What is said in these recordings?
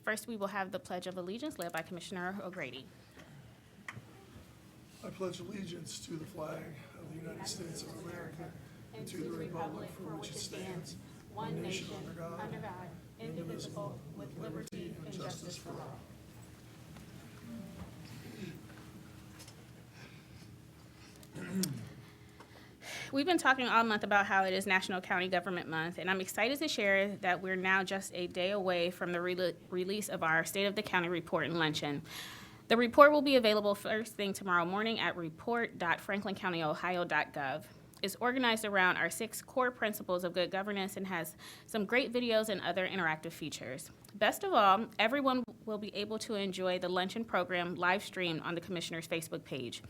First, we will have the Pledge of Allegiance led by Commissioner O'Grady. I pledge allegiance to the flag of the United States of America and to the republic for which it stands, one nation under God, indivisible, with liberty and justice for all. We've been talking all month about how it is National County Government Month, and I'm excited to share that we're now just a day away from the release of our State of the County Report and Luncheon. The report will be available first thing tomorrow morning at report.franklincountyohio.gov. It's organized around our 6 core principles of good governance and has some great videos and other interactive features. Best of all, everyone will be able to enjoy the luncheon program live streamed on the Commissioner's Facebook page.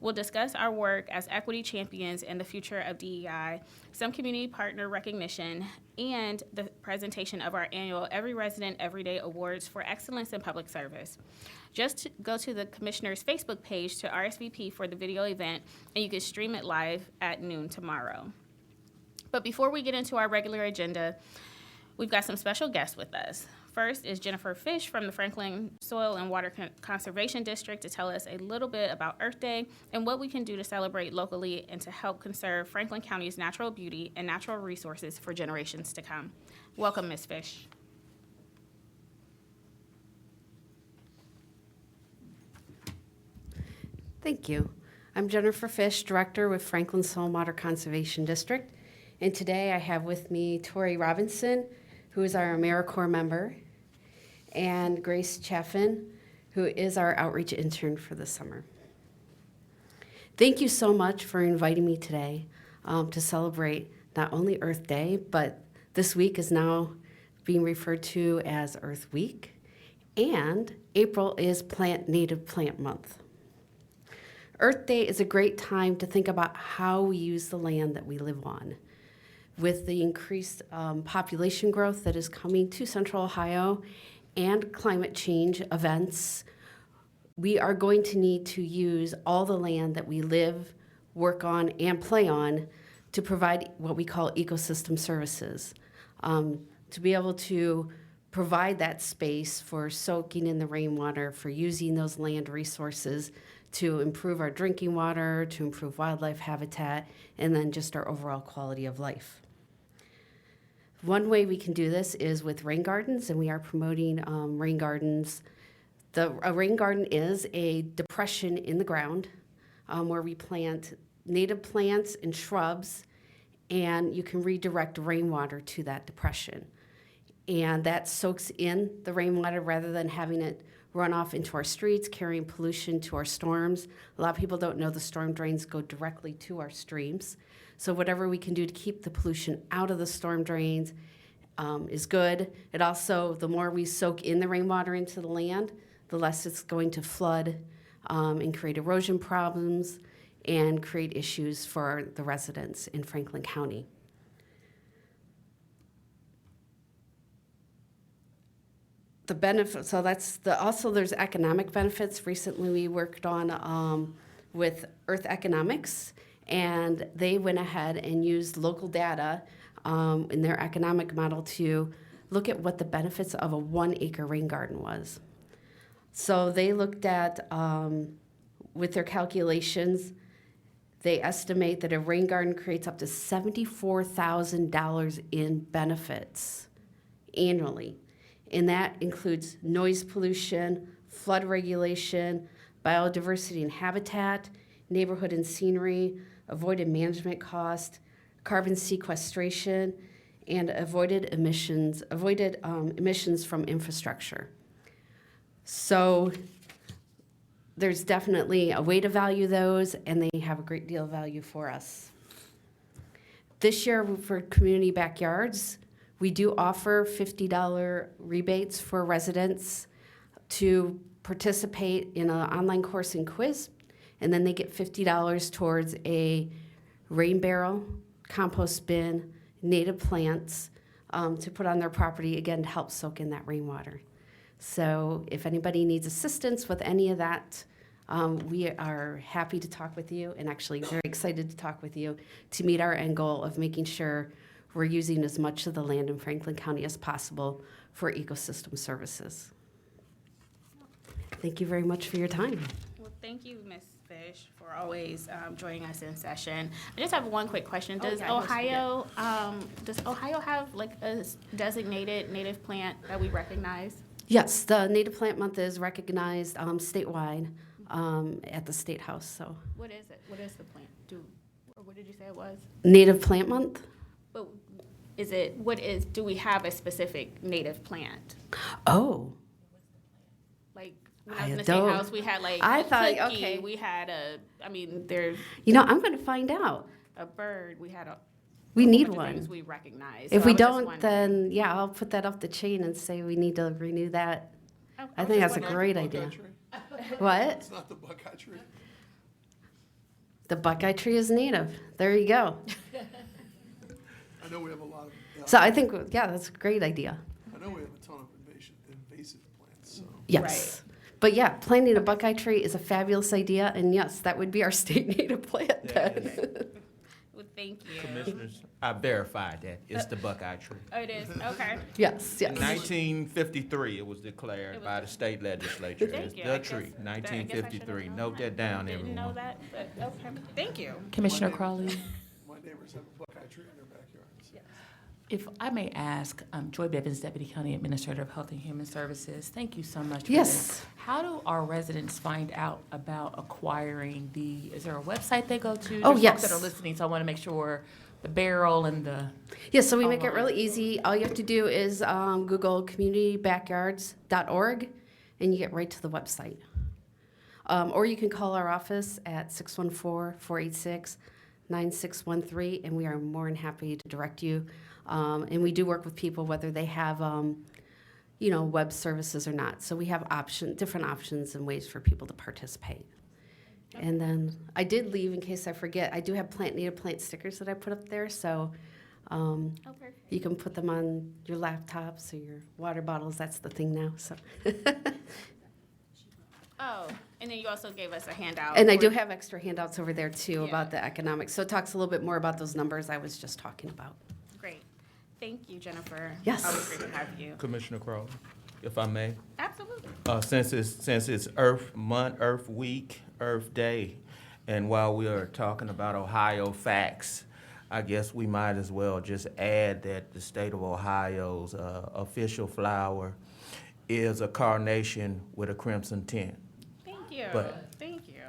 We'll discuss our work as equity champions and the future of DEI, some community partner recognition, and the presentation of our annual Every Resident Everyday Awards for Excellence in Public Service. Just go to the Commissioner's Facebook page to RSVP for the video event, and you can stream it live at noon tomorrow. But before we get into our regular agenda, we've got some special guests with us. First is Jennifer Fish from the Franklin Soil and Water Conservation District to tell us a little bit about Earth Day and what we can do to celebrate locally and to help conserve Franklin County's natural beauty and natural resources for generations to come. Welcome, Ms. Fish. Thank you. I'm Jennifer Fish, Director with Franklin Soil and Water Conservation District. And today I have with me Tori Robinson, who is our AmeriCorps member, and Grace Chaffin, who is our outreach intern for the summer. Thank you so much for inviting me today to celebrate not only Earth Day, but this week is now being referred to as Earth Week, and April is Native Plant Month. Earth Day is a great time to think about how we use the land that we live on. With the increased population growth that is coming to Central Ohio and climate change events, we are going to need to use all the land that we live, work on, and play on to provide what we call ecosystem services. To be able to provide that space for soaking in the rainwater, for using those land resources to improve our drinking water, to improve wildlife habitat, and then just our overall quality of life. One way we can do this is with rain gardens, and we are promoting rain gardens. A rain garden is a depression in the ground where we plant native plants and shrubs, and you can redirect rainwater to that depression. And that soaks in the rainwater rather than having it run off into our streets, carrying pollution to our storms. A lot of people don't know the storm drains go directly to our streams. So whatever we can do to keep the pollution out of the storm drains is good. It also, the more we soak in the rainwater into the land, the less it's going to flood and create erosion problems and create issues for the residents in Franklin County. The benefit, so that's also there's economic benefits. Recently we worked on with Earth Economics, and they went ahead and used local data in their economic model to look at what the benefits of a 1-acre rain garden was. So they looked at, with their calculations, they estimate that a rain garden creates up to $74,000 in benefits annually. And that includes noise pollution, flood regulation, biodiversity and habitat, neighborhood and scenery, avoided management cost, carbon sequestration, and avoided emissions from infrastructure. So there's definitely a way to value those, and they have a great deal of value for us. This year for community backyards, we do offer $50 rebates for residents to participate in an online course and quiz, and then they get $50 towards a rain barrel, compost bin, native plants to put on their property, again, to help soak in that rainwater. So if anybody needs assistance with any of that, we are happy to talk with you, and actually very excited to talk with you to meet our end goal of making sure we're using as much of the land in Franklin County as possible for ecosystem services. Thank you very much for your time. Well, thank you, Ms. Fish, for always joining us in session. I just have one quick question. Does yeah, I almost Ohio have like a designated native plant that we recognize? Yes, the Native Plant Month is recognized statewide at the State House. So, What is it? What is the plant? Or what did you say it was? Native Plant Month. But do we have a specific native plant? Oh, Like when I was I in the State don't- House, we had like I a thought- cookie, okay. we had there's I'm going to find out. a bird, we had a We need bunch of things one. we recognize. If So we I was just don't, wondering. then I'll put that up the chain and say we need to renew that. Oh, I was think just that's a wondering. great Buckeye idea. tree? What? It's not the Buckeye tree. The Buckeye tree is native. There you go. I know we have a lot of, So I think, that's a great idea. I know we have a ton of invasive plants, so. Yes. But yeah, planting a Buckeye tree is a fabulous idea, and yes, that would be our state native plant then. Well, thank you. Commissioners, I verified that. It's the Buckeye tree. Oh, it is, okay. Yes, In yes. 1953, it was declared It was by the state legislature. Thank It's you. the I guess tree, I guess I should've 1953. known Note that down, Didn't know everyone. that, but okay, thank you. Commissioner My Crawley, My neighbors have a Buckeye tree in their backyards. if I may ask, Joy Bevins, Deputy County Administrator of Health and Human Services, thank you so much for Yes. this. How do our residents find out about acquiring is there a website they go to? Oh, There's yes. folks that are listening, so I want to make sure the barrel and the, Yes, so we make it Online. really easy. All you have to do is Google communitybackyards.org, and you get right to the website. Or you can call our office at 614-486-9613, and we are more than happy to direct you. And we do work with people whether they have, web services or not. So we have different options and ways for people to participate. And then I did leave, in case I forget, I do have native plant stickers that I put up there, so Oh, perfect. you can put them on your laptops or your water bottles. That's the thing now. So, Oh, and then you also gave us a handout. and I do for- have extra handouts over there too Yeah. about the economics. So it talks a little bit more about those numbers I was just talking about. Great. Thank you, Jennifer. Yes. Always great to have you. Commissioner Crowley, if I may. Absolutely. Since it's Earth Month, Earth Week, Earth Day, and while we are talking about Ohio facts, I guess we might as well just add that the state of Ohio's official flower is a carnation with a crimson tint, Thank you. But- Thank you.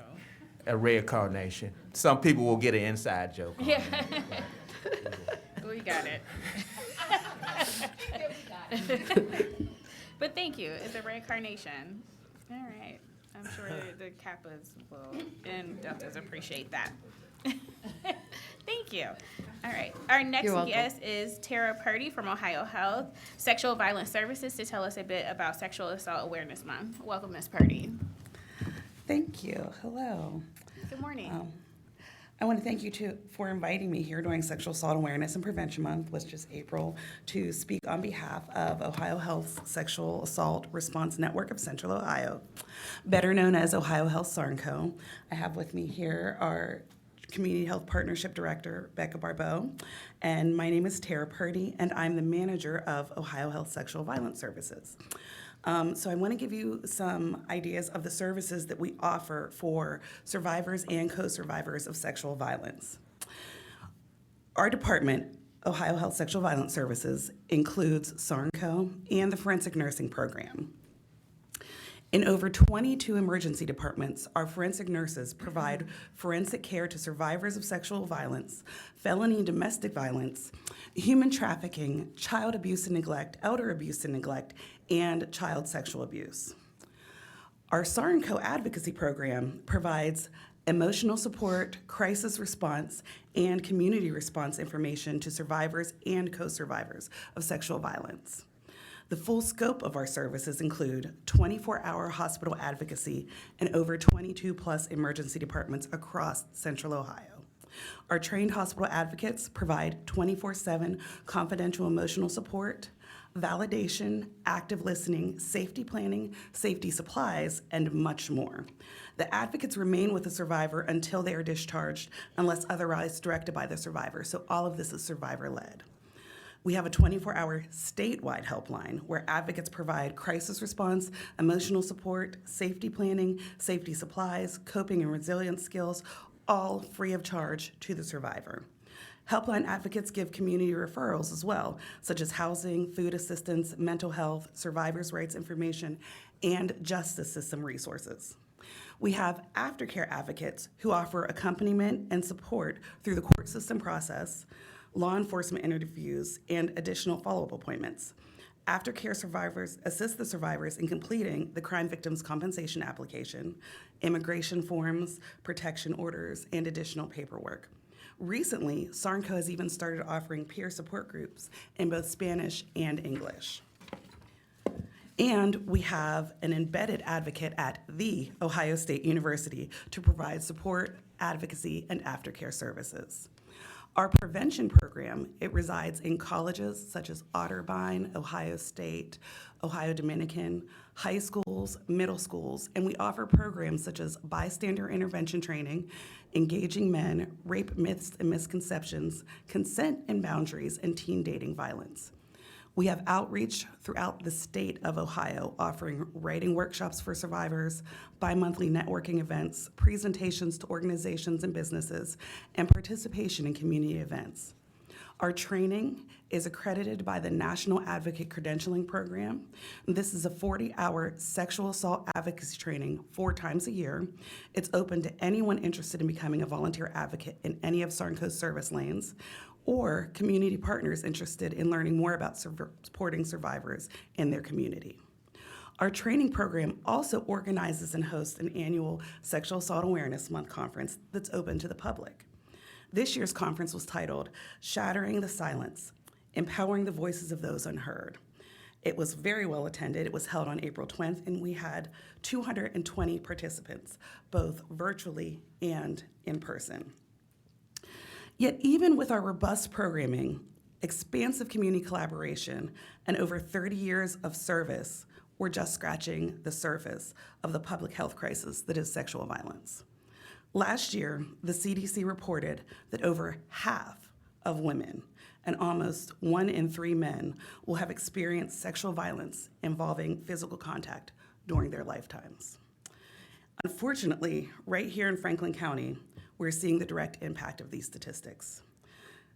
a red carnation. Some people will get an inside joke on Yeah. it. We got it. But thank you. It's a reincarnation. All right. I'm sure the Kappas will and Deltas appreciate that. Thank you. All right. Our next You're welcome. guest is Tara Purdy from Ohio Health Sexual Violence Services to tell us a bit about Sexual Assault Awareness Month. Welcome, Ms. Purdy. Thank you. Hello. Good morning. I want to thank you for inviting me here during Sexual Assault Awareness and Prevention Month, which is April, to speak on behalf of Ohio Health's Sexual Assault Response Network of Central Ohio, better known as Ohio Health SARNCO. I have with me here our Community Health Partnership Director, Becca Barbeau, and my name is Tara Purdy, and I'm the manager of Ohio Health Sexual Violence Services. So I want to give you some ideas of the services that we offer for survivors and co-survivors of sexual violence. Our department, Ohio Health Sexual Violence Services, includes SARNCO and the Forensic Nursing Program. In over 22 emergency departments, our forensic nurses provide forensic care to survivors of sexual violence, felony and domestic violence, human trafficking, child abuse and neglect, elder abuse and neglect, and child sexual abuse. Our SARNCO advocacy program provides emotional support, crisis response, and community response information to survivors and co-survivors of sexual violence. The full scope of our services include 24-hour hospital advocacy in over 22 plus emergency departments across Central Ohio. Our trained hospital advocates provide 24/7 confidential emotional support, validation, active listening, safety planning, safety supplies, and much more. The advocates remain with the survivor until they are discharged unless otherwise directed by the survivor, so all of this is survivor-led. We have a 24-hour statewide helpline where advocates provide crisis response, emotional support, safety planning, safety supplies, coping and resilience skills, all free of charge to the survivor. Helpline advocates give community referrals as well, such as housing, food assistance, mental health, survivors' rights information, and justice system resources. We have aftercare advocates who offer accompaniment and support through the court system process, law enforcement interviews, and additional follow-up appointments. Aftercare survivors assist the survivors in completing the crime victims' compensation application, immigration forms, protection orders, and additional paperwork. Recently, SARNCO has even started offering peer support groups in both Spanish and English. And we have an embedded advocate at The Ohio State University to provide support, advocacy, and aftercare services. Our prevention program, it resides in colleges such as Otterbein, Ohio State, Ohio Dominican, high schools, middle schools, and we offer programs such as bystander intervention training, engaging men, rape myths and misconceptions, consent and boundaries, and teen dating violence. We have outreach throughout the state of Ohio, offering writing workshops for survivors, bi-monthly networking events, presentations to organizations and businesses, and participation in community events. Our training is accredited by the National Advocate Credentialing Program. This is a 40-hour sexual assault advocacy training 4 times a year. It's open to anyone interested in becoming a volunteer advocate in any of SARNCO's service lanes, or community partners interested in learning more about supporting survivors in their community. Our training program also organizes and hosts an annual Sexual Assault Awareness Month conference that's open to the public. This year's conference was titled Shattering the Silence, Empowering the Voices of Those Unheard. It was very well attended. It was held on April 20th, and we had 220 participants, both virtually and in person. Yet even with our robust programming, expansive community collaboration, and over 30 years of service, we're just scratching the surface of the public health crisis that is sexual violence. Last year, the CDC reported that over half of women and almost 1 in 3 men will have experienced sexual violence involving physical contact during their lifetimes. Unfortunately, right here in Franklin County, we're seeing the direct impact of these statistics.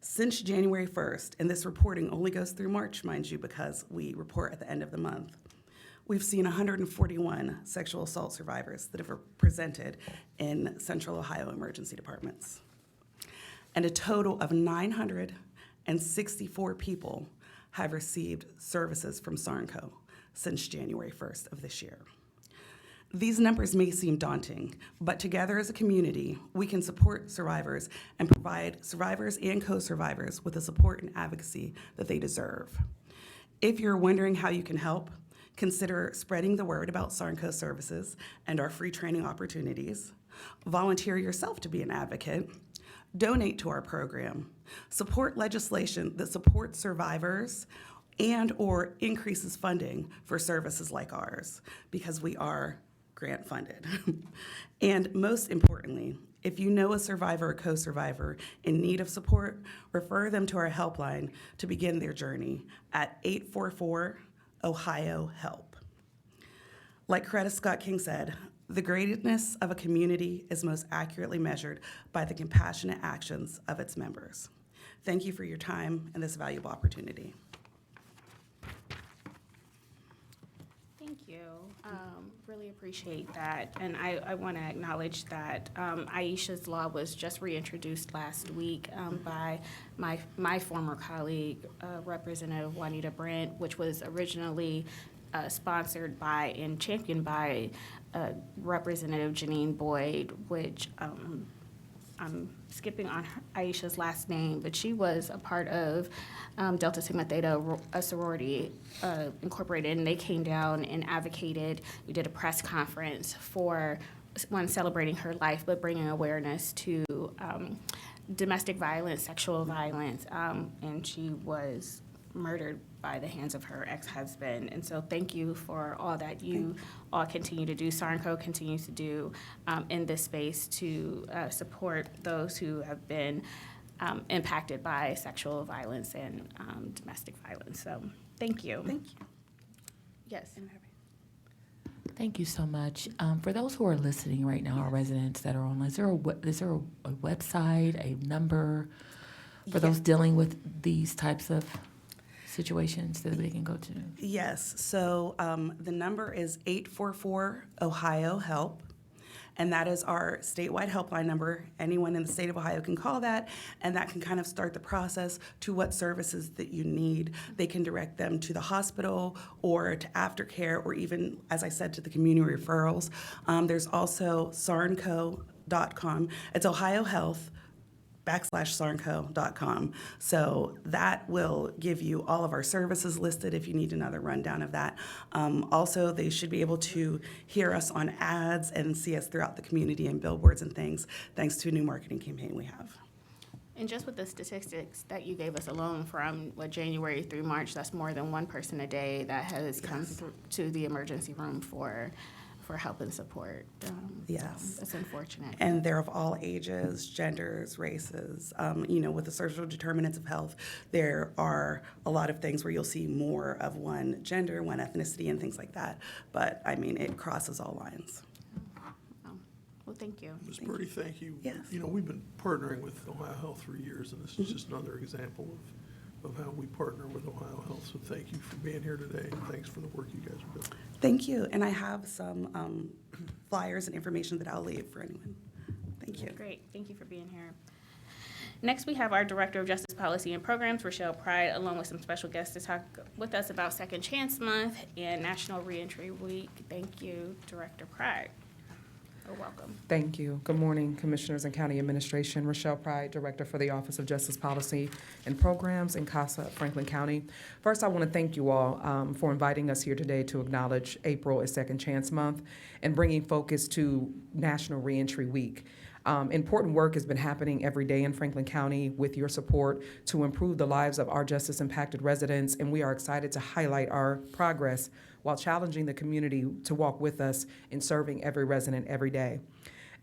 Since January 1st, and this reporting only goes through March, mind you, because we report at the end of the month, we've seen 141 sexual assault survivors that have presented in Central Ohio emergency departments. And a total of 964 people have received services from SARNCO since January 1st of this year. These numbers may seem daunting, but together as a community, we can support survivors and provide survivors and co-survivors with the support and advocacy that they deserve. If you're wondering how you can help, consider spreading the word about SARNCO services and our free training opportunities. Volunteer yourself to be an advocate. Donate to our program. Support legislation that supports survivors and or increases funding for services like ours, because we are grant funded. And most importantly, if you know a survivor or co-survivor in need of support, refer them to our helpline to begin their journey at 844-OHIO-HELP. Like Coretta Scott King said, the greatness of a community is most accurately measured by the compassionate actions of its members. Thank you for your time and this valuable opportunity. Thank you. Really appreciate that. And I want to acknowledge that Aisha's Law was just reintroduced last week by my former colleague, Representative Juanita Brent, which was originally sponsored by and championed by Representative Janine Boyd, which I'm skipping on Aisha's last name, but she was a part of Delta Sigma Theta, a sorority incorporated, and they came down and advocated. We did a press conference for one celebrating her life, but bringing awareness to domestic violence, sexual violence, and she was murdered by the hands of her ex-husband. And so thank you for all that you all continue to do, SARNCO continues to do in this space to support those who have been impacted by sexual violence and domestic violence. So thank you. Thank you. Yes. Thank you so much. For those who are listening right now, our residents that are online, is there a website, a number for those dealing with these types of situations that they can go to? Yes, so the number is 844-OHIO-HELP, and that is our statewide helpline number. Anyone in the state of Ohio can call that, and that can kind of start the process to what services that you need. They can direct them to the hospital or to aftercare, or even, as I said, to the community referrals. There's also sarnco.com. It's Ohio Health /sarnco.com. So that will give you all of our services listed if you need another rundown of that. Also, they should be able to hear us on ads and see us throughout the community and billboards and things, thanks to a new marketing campaign we have. And just with the statistics that you gave us alone from January through March, that's more than one person a day that has come through to the emergency room for help and support. Yes. So that's unfortunate. And they're of all ages, genders, races. With the social determinants of health, there are a lot of things where you'll see more of one gender, one ethnicity, and things like that. But, it crosses all lines. Well, thank you. Ms. Birdie, thank you. Yes. We've been partnering with Ohio Health for years, and this is just another example of how we partner with Ohio Health. So thank you for being here today, and thanks for the work you guys are doing. Thank you. And I have some flyers and information that I'll leave for anyone. Thank you. Great. Thank you for being here. Next, we have our Director of Justice Policy and Programs, Rochelle Pride, along with some special guests to talk with us about Second Chance Month and National Reentry Week. Thank you, Director Pride. Welcome. Thank you. Good morning, Commissioners and County Administration. Rochelle Pride, Director for the Office of Justice Policy and Programs in CASA, Franklin County. First, I want to thank you all for inviting us here today to acknowledge April as Second Chance Month and bringing focus to National Reentry Week. Important work has been happening every day in Franklin County with your support to improve the lives of our justice-impacted residents, and we are excited to highlight our progress while challenging the community to walk with us in serving every resident every day.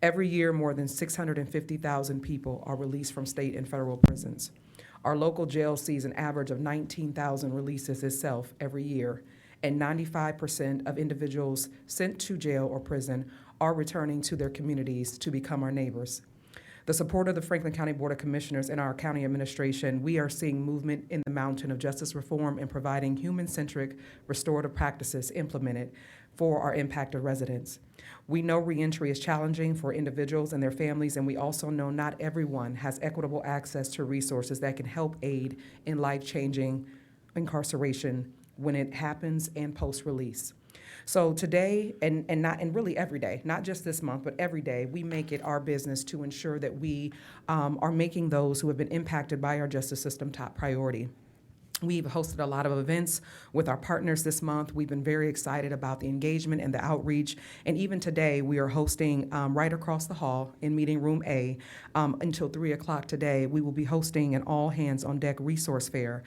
Every year, more than 650,000 people are released from state and federal prisons. Our local jail sees an average of 19,000 releases itself every year, and 95% of individuals sent to jail or prison are returning to their communities to become our neighbors. The support of the Franklin County Board of Commissioners and our county administration, we are seeing movement in the mountain of justice reform and providing human-centric restorative practices implemented for our impacted residents. We know reentry is challenging for individuals and their families, and we also know not everyone has equitable access to resources that can help aid in life-changing incarceration when it happens and post-release. So today, and really every day, not just this month, but every day, we make it our business to ensure that we are making those who have been impacted by our justice system top priority. We've hosted a lot of events with our partners this month. We've been very excited about the engagement and the outreach. And even today, we are hosting right across the hall in Meeting Room A until 3 o'clock today. We will be hosting an all-hands-on-deck resource fair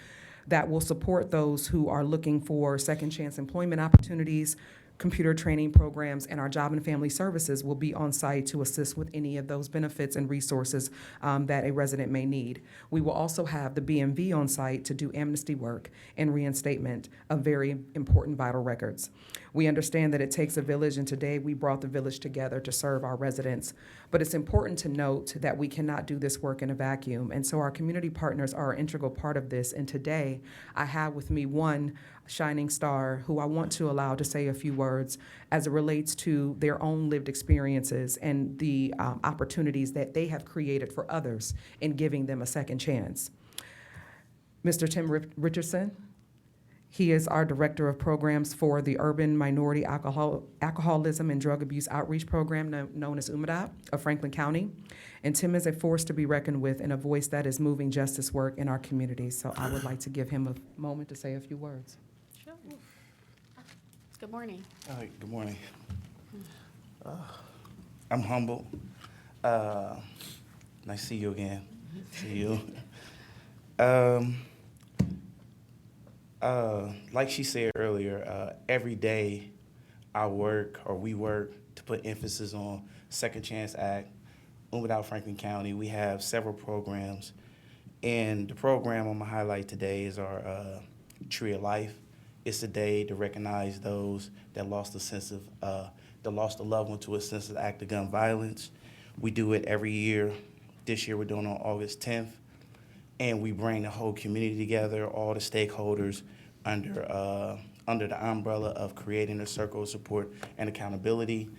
that will support those who are looking for second chance employment opportunities, computer training programs, and our Job and Family Services will be on site to assist with any of those benefits and resources that a resident may need. We will also have the BMV on site to do amnesty work and reinstatement of very important vital records. We understand that it takes a village, and today we brought the village together to serve our residents. But it's important to note that we cannot do this work in a vacuum, and so our community partners are an integral part of this. And today, I have with me one shining star who I want to allow to say a few words as it relates to their own lived experiences and the opportunities that they have created for others in giving them a second chance. Mr. Tim Richardson. He is our Director of Programs for the Urban Minority Alcoholism and Drug Abuse Outreach Program known as UMADAP of Franklin County. And Tim is a force to be reckoned with and a voice that is moving justice work in our community. So I would like to give him a moment to say a few words. Sure. Good morning. All right, good morning. I'm humbled. Nice to see you again. See you. Like she said earlier, every day we work to put emphasis on Second Chance Act. UMADAP Franklin County, we have several programs And the program I'm gonna highlight today is our Tree of Life. It's a day to recognize those that lost that lost a loved one to a senseless act of gun violence. We do it every year. This year we're doing it on August 10th. And we bring the whole community together, all the stakeholders under the umbrella of creating a circle of support and accountability.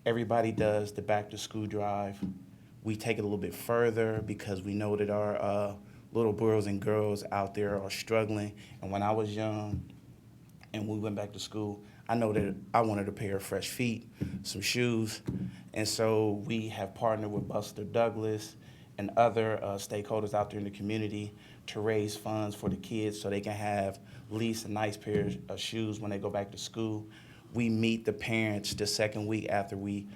Everybody does the back to school drive. We take it a little bit further because we know that our little boys and girls out there are struggling. And when I was young and we went back to school, I know that I wanted a pair of fresh feet, some shoes. And so we have partnered with Buster Douglas and other stakeholders out there in the community to raise funds for the kids so they can have at least a nice pair of shoes when they go back to school. We meet the parents the second week after we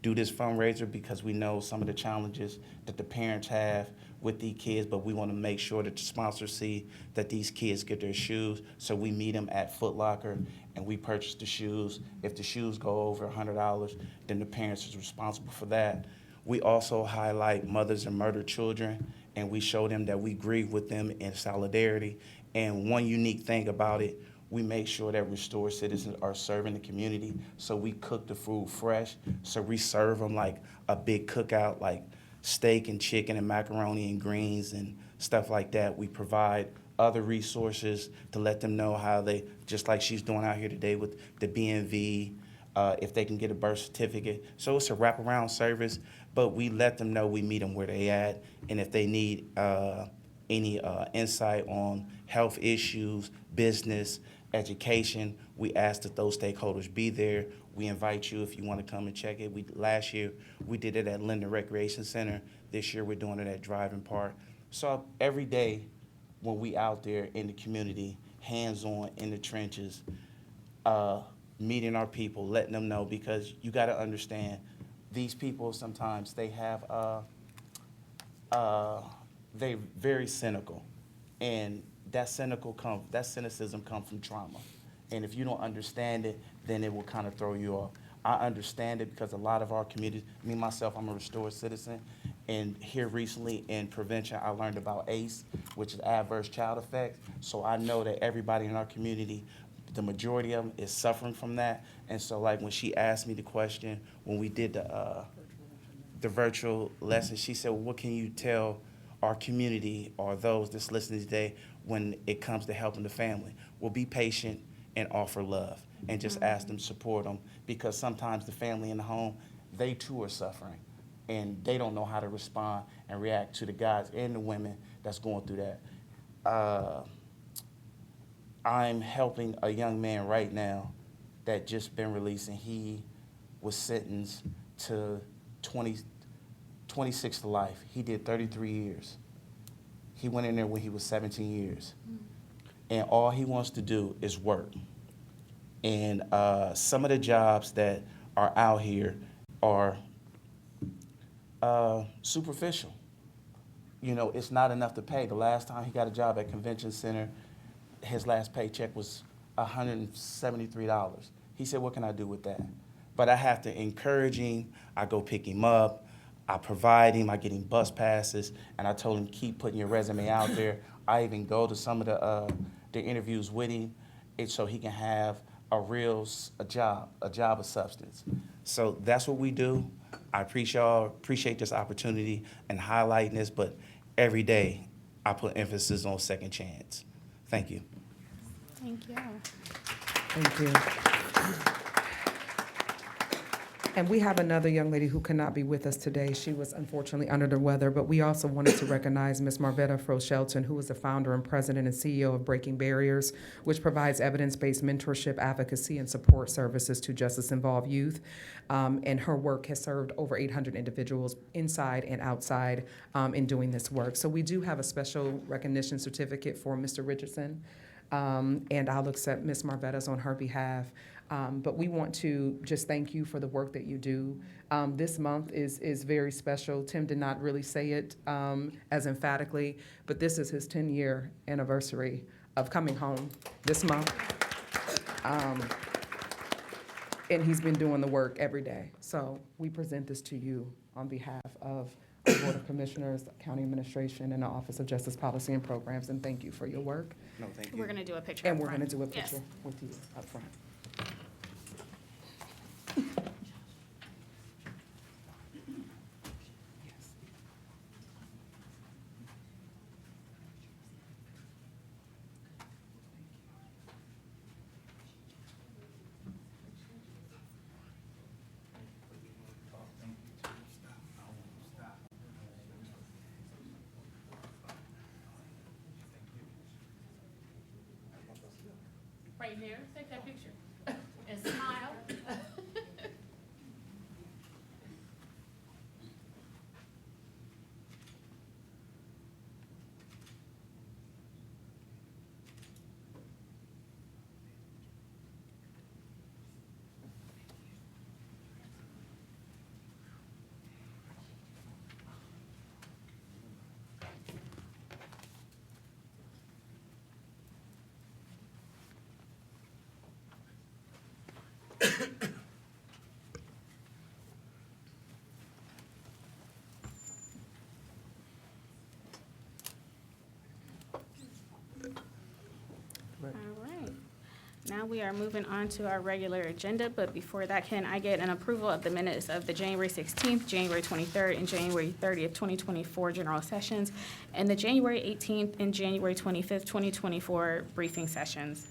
do this fundraiser because we know some of the challenges that the parents have with these kids, but we want to make sure that the sponsors see that these kids get their shoes. So we meet them at Foot Locker and we purchase the shoes. If the shoes go over $100, then the parents is responsible for that. We also highlight mothers and murdered children, and we show them that we grieve with them in solidarity. And one unique thing about it, we make sure that restored citizens are serving the community. So we cook the food fresh. So we serve them like a big cookout, like steak and chicken and macaroni and greens and stuff like that. We provide other resources to let them know how they, just like she's doing out here today with the BNV, if they can get a birth certificate. So it's a wraparound service, but we let them know we meet them where they at. And if they need any insight on health issues, business, education, we ask that those stakeholders be there. We invite you if you want to come and check it. Last year, we did it at Linden Recreation Center. This year, we're doing it at Driving Park. So every day when we out there in the community, hands-on in the trenches, meeting our people, letting them know, because you got to understand, these people sometimes they have, they're very cynical, and that cynicism comes from trauma. And if you don't understand it, then it will kind of throw you off. I understand it because a lot of our communities, me myself, I'm a restored citizen, and here recently in prevention, I learned about ACE, which is adverse child effects. So I know that everybody in our community, the majority of them is suffering from that. And so like when she asked me the question, when we did the virtual lesson, she said, well, what can you tell our community or those that's listening today when it comes to helping the family? Well, be patient and offer love and just ask them, support them, because sometimes the family in the home, they too are suffering and they don't know how to respond and react to the guys and the women that's going through that. I'm helping a young man right now that just been released, and he was sentenced to 26 to life. He did 33 years. He went in there when he was 17 years. And all he wants to do is work. And some of the jobs that are out here are superficial. You know, it's not enough to pay. The last time he got a job at Convention Center, his last paycheck was $173. He said, what can I do with that? But I have to encourage him. I go pick him up. I provide him. I get him bus passes. And I told him, keep putting your resume out there. I even go to some of the interviews with him so he can have a job of substance. So that's what we do. I appreciate this opportunity and highlighting this, but every day I put emphasis on second chance. Thank you. Thank you. Thank you. And we have another young lady who cannot be with us today. She was unfortunately under the weather, but we also wanted to recognize Ms. Marvetta Froh-Shelton, who is the founder and president and CEO of Breaking Barriers, which provides evidence-based mentorship, advocacy, and support services to justice-involved youth. And her work has served over 800 individuals inside and outside in doing this work. So we do have a special recognition certificate for Mr. Richardson, and I'll accept Ms. Marvetta's on her behalf. But we want to just thank you for the work that you do. This month is very special. Tim did not really say it as emphatically, but this is his 10-year anniversary of coming home this month. And he's been doing the work every day. So we present this to you on behalf of the Board of Commissioners, County Administration, and the Office of Justice Policy and Programs, and thank you for your work. No, thank you. We're going to do a picture And up we're front. going to do a Yes. picture with you up front. Yes. Right here, take that picture and smile. All right. Now we are moving on to our regular agenda, but before that, can I get an approval of the minutes of the January 16th, January 23rd, and January 30th, 2024 general sessions, and the January 18th and January 25th, 2024 briefing sessions?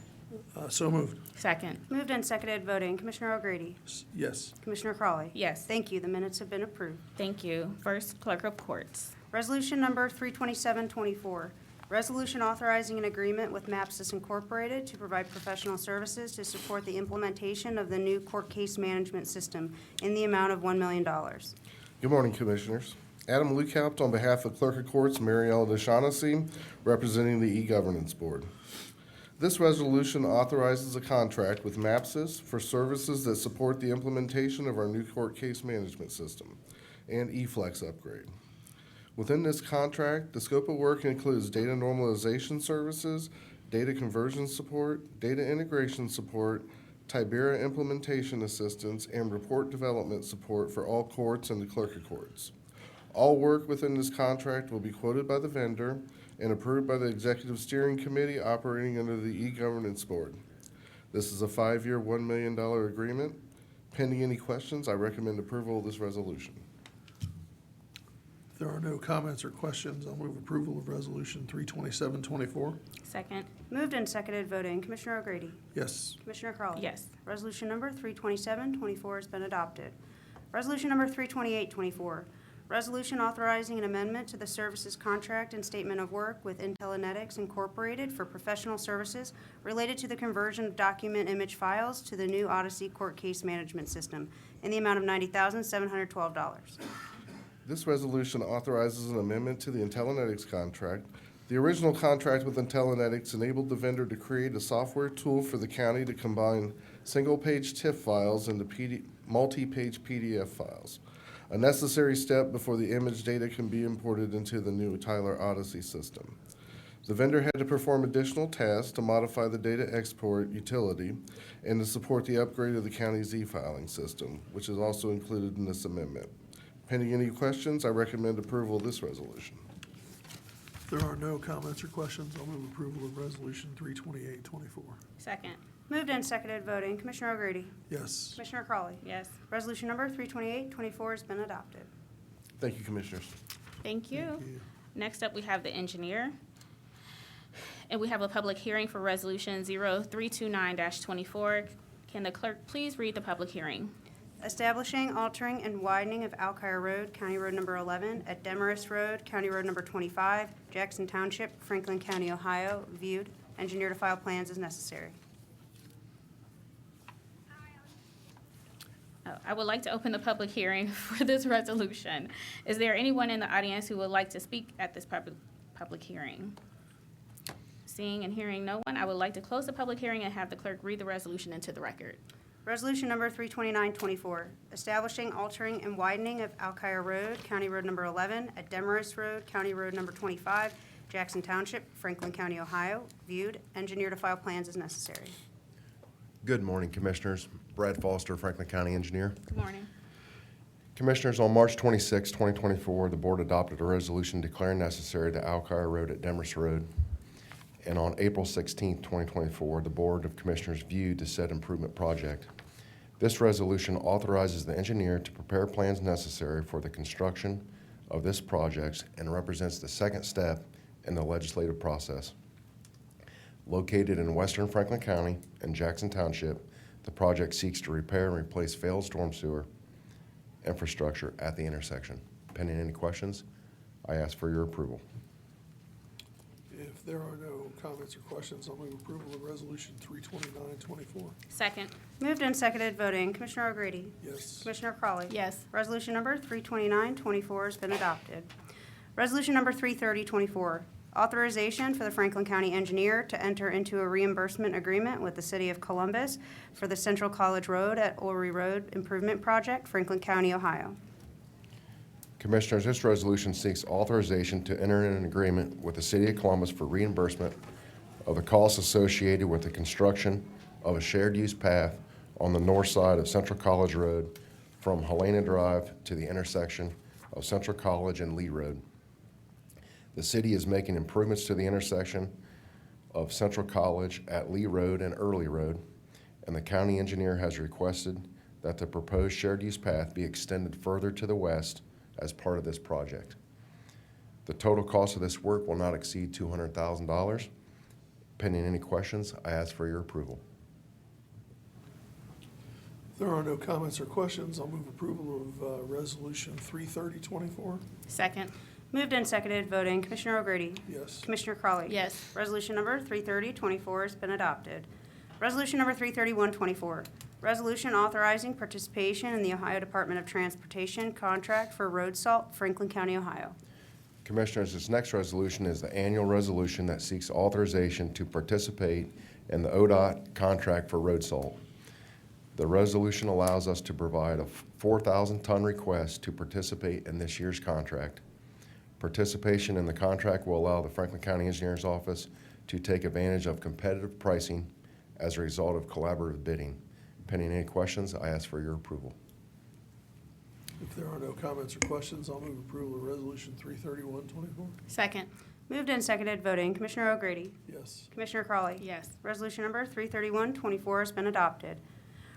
So moved. Second. Moved and seconded, voting. Commissioner O'Grady. Yes. Commissioner Crawley. Yes. Thank you. The minutes have been approved. Thank you. First, Clerk of Courts. Resolution number 32724, resolution authorizing an agreement with Mapsys Incorporated to provide professional services to support the implementation of the new court case management system in the amount of $1 million. Good morning, Commissioners. Adam Lukaupt on behalf of Clerk of Courts Mariella DeShaughnessy, representing the E-Governance Board. This resolution authorizes a contract with Mapsys for services that support the implementation of our new court case management system and eFlex upgrade. Within this contract, the scope of work includes data normalization services, data conversion support, data integration support, Tibera implementation assistance, and report development support for all courts and the clerk of courts. All work within this contract will be quoted by the vendor and approved by the Executive Steering Committee operating under the E-Governance Board. This is a 5-year, $1 million agreement. Pending any questions, I recommend approval of this resolution. If there are no comments or questions, I'll move approval of Resolution 32724. Second. Moved and seconded, voting. Commissioner O'Grady. Yes. Commissioner Crawley. Yes. Resolution number 32724 has been adopted. Resolution number 32824, resolution authorizing an amendment to the services contract and statement of work with Intellinetics Incorporated for professional services related to the conversion of document image files to the new Odyssey court case management system in the amount of $90,712. This resolution authorizes an amendment to the Intellinetics contract. The original contract with Intellinetics enabled the vendor to create a software tool for the county to combine single-page TIFF files into multi-page PDF files, a necessary step before the image data can be imported into the new Tyler Odyssey system. The vendor had to perform additional tasks to modify the data export utility and to support the upgrade of the county's e-filing system, which is also included in this amendment. Pending any questions, I recommend approval of this resolution. If there are no comments or questions, I'll move approval of Resolution 32824. Second. Moved and seconded, voting. Commissioner O'Grady. Yes. Commissioner Crawley. Yes. Resolution number 32824 has been adopted. Thank you, Commissioners. Thank you. Thank you. Next up, we have the engineer. And we have a public hearing for Resolution 0329-24. Can the clerk please read the public hearing? Establishing, altering, and widening of Alkire Road, County Road number 11, at Demarest Road, County Road number 25, Jackson Township, Franklin County, Ohio, viewed. Engineer to file plans as necessary. I would like to open the public hearing for this resolution. Is there anyone in the audience who would like to speak at this public hearing? Seeing and hearing no one, I would like to close the public hearing and have the clerk read the resolution into the record. Resolution number 32924, establishing, altering, and widening of Alkire Road, County Road number 11, at Demarest Road, County Road number 25, Jackson Township, Franklin County, Ohio, viewed. Engineer to file plans as necessary. Good morning, Commissioners. Brad Foster, Franklin County Engineer. Good morning. Commissioners, on March 26, 2024, the board adopted a resolution declaring necessary the Alkire Road at Demers Road. And on April 16, 2024, the Board of Commissioners viewed the said improvement project. This resolution authorizes the engineer to prepare plans necessary for the construction of this project and represents the second step in the legislative process. Located in western Franklin County and Jackson Township, the project seeks to repair and replace failed storm sewer infrastructure at the intersection. Pending any questions, I ask for your approval. If there are no comments or questions, I'll move approval of Resolution 329-24. Second. Moved and seconded, voting. Commissioner O'Grady? Yes. Commissioner Crawley? Yes. Resolution number 329-24 has been adopted. Resolution number 330-24, authorization for the Franklin County Engineer to enter into a reimbursement agreement with the City of Columbus for the Central College Road at Ulrey Road Improvement Project, Franklin County, Ohio. Commissioners, this resolution seeks authorization to enter in an agreement with the City of Columbus for reimbursement of the costs associated with the construction of a shared-use path on the north side of Central College Road from Helena Drive to the intersection of Central College and Lee Road. The city is making improvements to the intersection of Central College at Lee Road and Early Road, and the county engineer has requested that the proposed shared-use path be extended further to the west as part of this project. The total cost of this work will not exceed $200,000. Pending any questions, I ask for your approval. If there are no comments or questions, I'll move approval of Resolution 330-24. Second. Moved and seconded, voting. Commissioner O'Grady? Yes. Commissioner Crawley? Yes. Resolution number 330-24 has been adopted. Resolution number 331-24, resolution authorizing participation in the Ohio Department of Transportation contract for road salt, Franklin County, Ohio. Commissioners, this next resolution is the annual resolution that seeks authorization to participate in the ODOT contract for road salt. The resolution allows us to provide a 4,000-ton request to participate in this year's contract. Participation in the contract will allow the Franklin County Engineers Office to take advantage of competitive pricing as a result of collaborative bidding. Pending any questions, I ask for your approval. If there are no comments or questions, I'll move approval of Resolution 331-24. Second. Moved and seconded, voting. Commissioner O'Grady? Yes. Commissioner Crawley? Yes. Resolution number 331-24 has been adopted.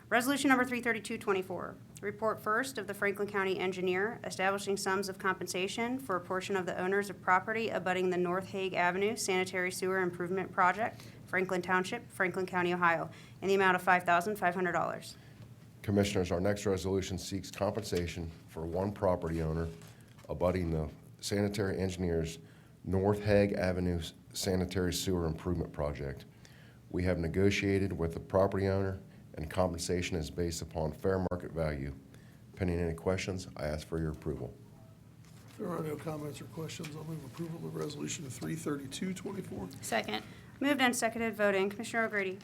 Resolution number 332-24, report first of the Franklin County Engineer establishing sums of compensation for a portion of the owners of property abutting the North Hague Avenue Sanitary Sewer Improvement Project, Franklin Township, Franklin County, Ohio, in the amount of $5,500. Commissioners, our next resolution seeks compensation for one property owner abutting the sanitary engineer's North Hague Avenue Sanitary Sewer Improvement Project. We have negotiated with the property owner, and compensation is based upon fair market value. Pending any questions, I ask for your approval. If there are no comments or questions, I'll move approval of Resolution 332-24. Second. Moved and seconded, voting. Commissioner O'Grady?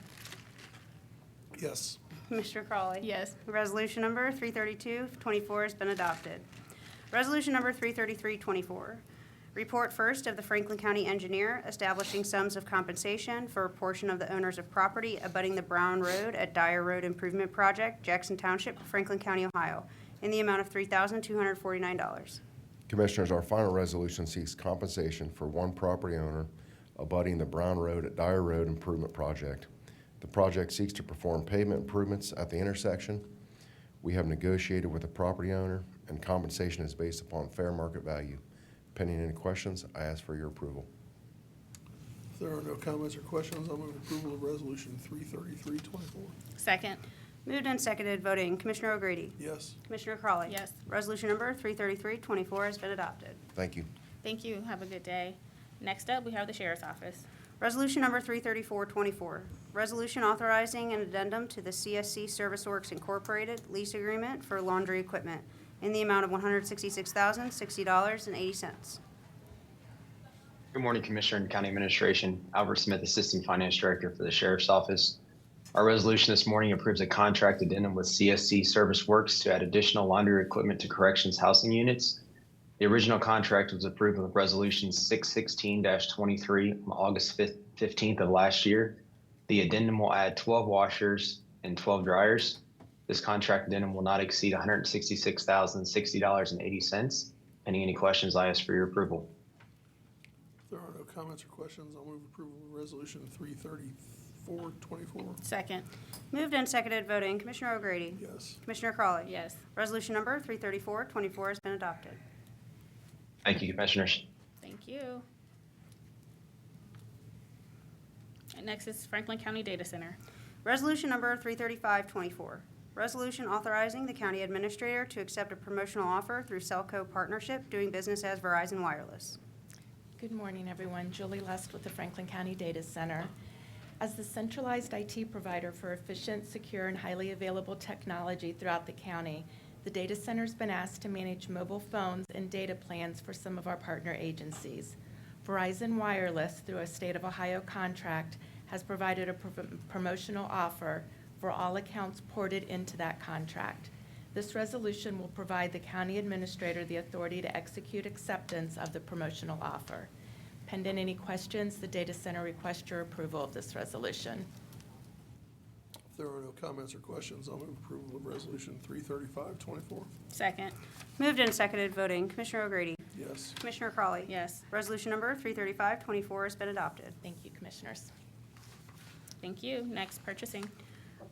Yes. Commissioner Crawley? Yes. Resolution number 332-24 has been adopted. Resolution number 333-24, report first of the Franklin County Engineer establishing sums of compensation for a portion of the owners of property abutting the Brown Road at Dyer Road Improvement Project, Jackson Township, Franklin County, Ohio, in the amount of $3,249. Commissioners, our final resolution seeks compensation for one property owner abutting the Brown Road at Dyer Road Improvement Project. The project seeks to perform pavement improvements at the intersection. We have negotiated with the property owner, and compensation is based upon fair market value. Pending any questions, I ask for your approval. If there are no comments or questions, I'll move approval of Resolution 333-24. Second. Moved and seconded, voting. Commissioner O'Grady? Yes. Commissioner Crawley? Yes. Resolution number 333-24 has been adopted. Thank you. Thank you. Have a good day. Next up, we have the Sheriff's Office. Resolution number 334-24, resolution authorizing an addendum to the CSC Service Works Incorporated lease agreement for laundry equipment in the amount of $166,060.80. Good morning, Commissioner and County Administration. Albert Smith, Assistant Finance Director for the Sheriff's Office. Our resolution this morning approves a contract addendum with CSC Service Works to add additional laundry equipment to corrections housing units. The original contract was approved with Resolution 616-23 on August 15th of last year. The addendum will add 12 washers and 12 dryers. This contract addendum will not exceed $166,060.80. Pending any questions, I ask for your approval. If there are no comments or questions, I'll move approval of Resolution 334-24. Second. Moved and seconded, voting. Commissioner O'Grady? Yes. Commissioner Crawley? Yes. Resolution number 334-24 has been adopted. Thank you, Commissioners. Thank you. And next is Franklin County Data Center. Resolution number 335-24. Resolution authorizing the county administrator to accept a promotional offer through Cellco Partnership doing business as Verizon Wireless. Good morning, everyone. Julie Lust with the Franklin County Data Center. As the centralized IT provider for efficient, secure, and highly available technology throughout the county, the data center's been asked to manage mobile phones and data plans for some of our partner agencies. Verizon Wireless, through a State of Ohio contract, has provided a promotional offer for all accounts ported into that contract. This resolution will provide the county administrator the authority to execute acceptance of the promotional offer. Pending any questions, the data center requests your approval of this resolution. If there are no comments or questions, I'll move approval of Resolution 335-24. Second. Moved and seconded, voting. Commissioner O'Grady? Yes. Commissioner Crawley? Yes. Resolution number 335-24 has been adopted. Thank you, Commissioners. Thank you. Next, purchasing.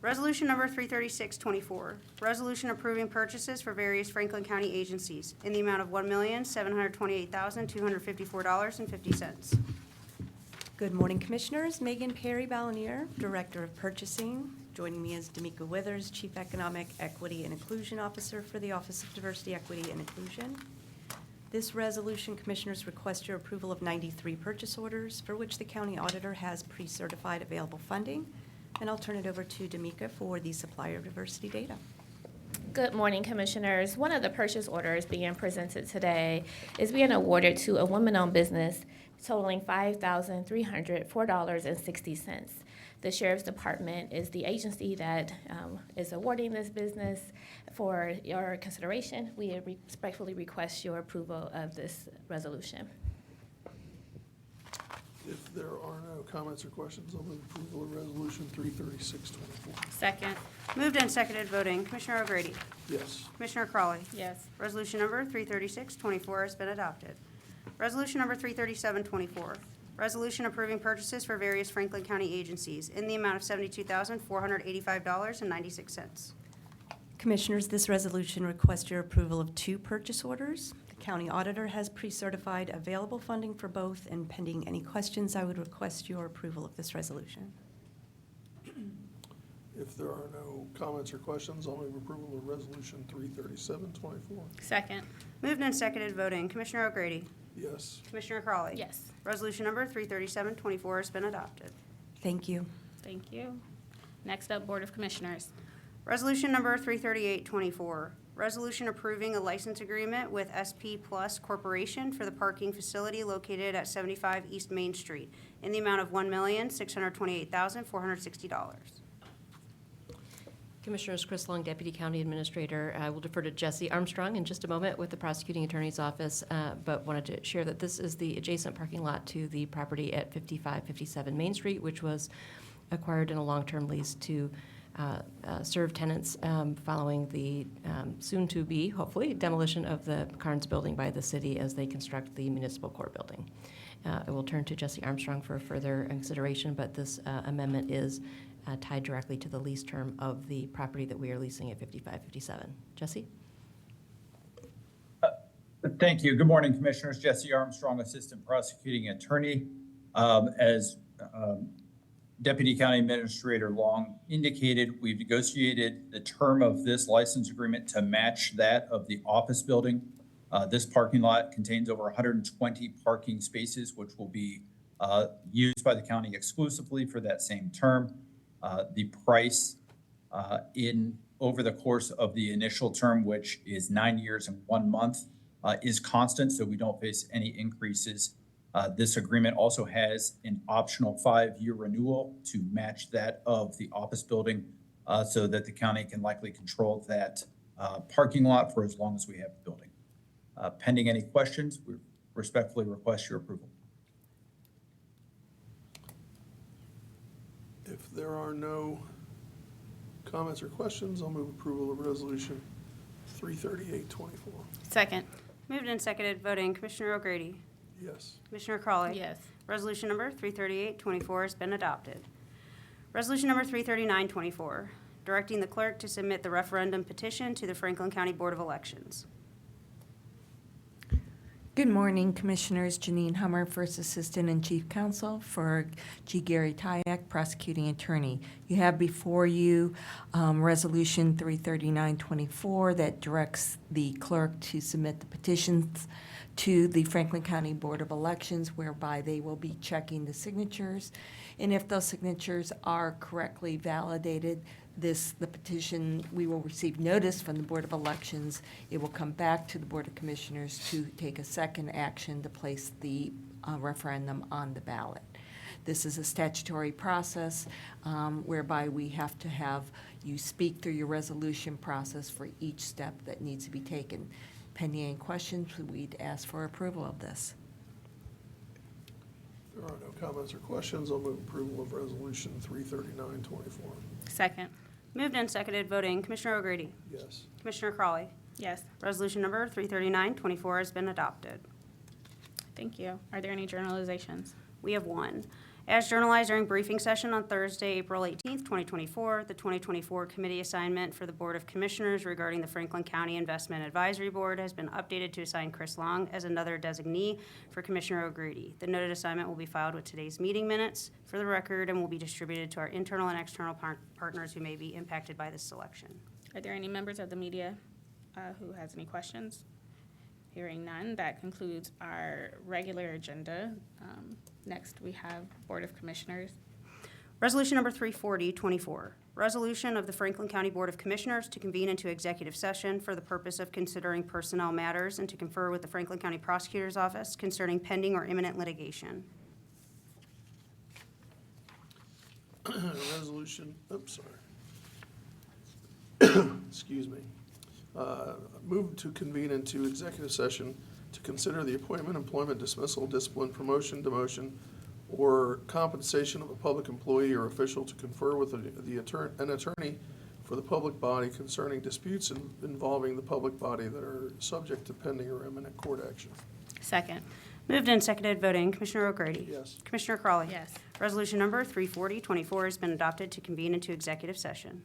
Resolution number 336-24, resolution approving purchases for various Franklin County agencies in the amount of $1,728,254.50. Good morning, Commissioners. Megan Perry Balanier, Director of Purchasing. Joining me is D'Amica Withers, Chief Economic Equity and Inclusion Officer for the Office of Diversity, Equity, and Inclusion. This resolution, Commissioners, request your approval of 93 purchase orders for which the County Auditor has pre-certified available funding. And I'll turn it over to D'Amica for the supplier diversity data. Good morning, Commissioners. One of the purchase orders being presented today is being awarded to a woman-owned business totaling $5,304.60. The Sheriff's Department is the agency that is awarding this business. For your consideration, we respectfully request your approval of this resolution. If there are no comments or questions, I'll move approval of Resolution 336-24. Second. Moved and seconded, voting. Commissioner O'Grady? Yes. Commissioner Crawley? Yes. Resolution number 336-24 has been adopted. Resolution number 337-24, resolution approving purchases for various Franklin County agencies in the amount of $72,485.96. Commissioners, this resolution requests your approval of 2 purchase orders. The County Auditor has pre-certified available funding for both, and pending any questions, I would request your approval of this resolution. If there are no comments or questions, I'll move approval of Resolution 337-24. Second. Moved and seconded, voting. Commissioner O'Grady? Yes. Commissioner Crawley? Yes. Resolution number 337-24 has been adopted. Thank you. Thank you. Next up, Board of Commissioners. Resolution number 338-24, resolution approving a license agreement with SP Plus Corporation for the parking facility located at 75 East Main Street in the amount of $1,628,460. Commissioners, Chris Long, Deputy County Administrator. I will defer to Jesse Armstrong in just a moment with the Prosecuting Attorney's Office, but wanted to share that this is the adjacent parking lot to the property at 5557 Main Street, which was acquired in a long-term lease to serve tenants following the soon-to-be, hopefully, demolition of the Carnes building by the city as they construct the municipal court building. I will turn to Jesse Armstrong for further consideration, but this amendment is tied directly to the lease term of the property that we are leasing at 5557. Jesse? Thank you. Good morning, Commissioners. Jesse Armstrong, Assistant Prosecuting Attorney. As Deputy County Administrator Long indicated, we've negotiated the term of this license agreement to match that of the office building. This parking lot contains over 120 parking spaces, which will be used by the county exclusively for that same term. The price over the course of the initial term, which is 9 years and 1 month, is constant, so we don't face any increases. This agreement also has an optional 5-year renewal to match that of the office building, so that the county can likely control that parking lot for as long as we have the building. Pending any questions, we respectfully request your approval. If there are no comments or questions, I'll move approval of Resolution 33824. Second. Moved and seconded, voting Commissioner O'Grady, Yes. Commissioner Crawley. Yes. Resolution number 33824 has been adopted. Resolution number 33924, directing the clerk to submit the referendum petition to the Franklin County Board of Elections. Good morning, Commissioners. Janine Hummer, First Assistant and Chief Counsel for G. Gary Tyak, Prosecuting Attorney. You have before you Resolution 33924 that directs the clerk to submit the petitions to the Franklin County Board of Elections, whereby they will be checking the signatures. And if those signatures are correctly validated, the petition, we will receive notice from the Board of Elections. It will come back to the Board of Commissioners to take a second action to place the referendum on the ballot. This is a statutory process whereby we have to have you speak through your resolution process for each step that needs to be taken. Pending any questions, we'd ask for approval of this. If there are no comments or questions, I'll move approval of Resolution 33924. Second. Moved and seconded, voting Commissioner O'Grady, Yes. Commissioner Crawley. Yes. Resolution number 33924 has been adopted. Thank you. Are there any journalizations? We have one. As journalized during briefing session on Thursday, April 18th, 2024, the 2024 committee assignment for the Board of Commissioners regarding the Franklin County Investment Advisory Board has been updated to assign Chris Long as another designee for Commissioner O'Grady. The noted assignment will be filed with today's meeting minutes for the record and will be distributed to our internal and external partners who may be impacted by this selection. Are there any members of the media who has any questions? Hearing none, that concludes our regular agenda. Next, we have Board of Commissioners. Resolution number 34024, resolution of the Franklin County Board of Commissioners to convene into executive session for the purpose of considering personnel matters and to confer with the Franklin County Prosecutor's Office concerning pending or imminent litigation. Resolution, excuse me. Move to convene into executive session to consider the appointment, employment, dismissal, discipline, promotion, demotion, or compensation of a public employee or official, to confer with an attorney for the public body concerning disputes involving the public body that are subject to pending or imminent court action. Second. Moved and seconded, voting Commissioner O'Grady. Yes. Commissioner Crawley. Yes. Resolution number 34024 has been adopted to convene into executive session.